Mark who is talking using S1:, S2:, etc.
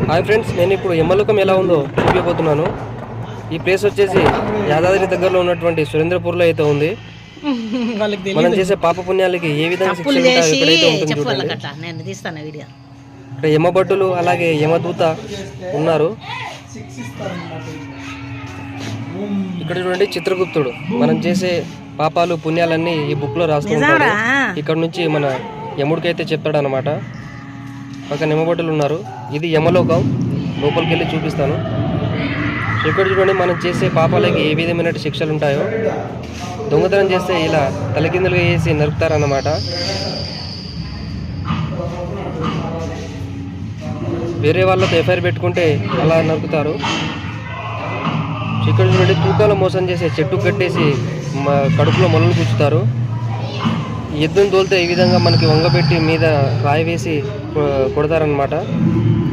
S1: Hi friends, నేను ఇప్పుడు యమలోకం ఎలా ఉందో చూపించబోతున్నాను. ఈ ప్లేస్ వచ్చేసి యాదాద్రి దగ్గరలో ఉన్నటువంటి సురేంద్రపూర్లో అయితే ఉంది. మనం చేసే పాప పుణ్యాలకి ఏ విధంగా శిక్షలు ఉంటాయో ఎక్కడైతే ఉంటుంది చూడండి. ఇక్కడ యమభటులు అలాగే యమదూత ఉన్నారు. ఇక్కడ చూడండి, చిత్రగుప్తుడు మనం చేసే పాపాలు పుణ్యాలన్నీ ఈ బుక్ లో రాస్తూ ఉంటాడు. ఇక్కడ నుంచి మన యముడికైతే చెప్తాడు అనమాట. పక్కన యమభటులు ఉన్నారు. ఇది యమలోకం. లోపలికి వెళ్ళి చూపిస్తాను. ఇక్కడ చూడండి, మనం చేసే పాపాలకి ఏ విధమైన శిక్షలు ఉంటాయో. దొంగతనం చేస్తే ఇలా తలకిందులుగా వేసి నరుకుతారన్నమాట. వేరే వాళ్ళతో ఎఫ్ఐఆర్ పెట్టుకుంటే అలా నరుకుతారు. ఇక్కడ చూడండి, తూకాలు మోసం చేసే చెట్టు కట్టేసి కడుపులో మొలలు గుచ్చుతారు. ఎద్దును తోలితే ఈ విధంగా మనకి వంగబెట్టి మీద రాయి వేసి కొడతారనమాట.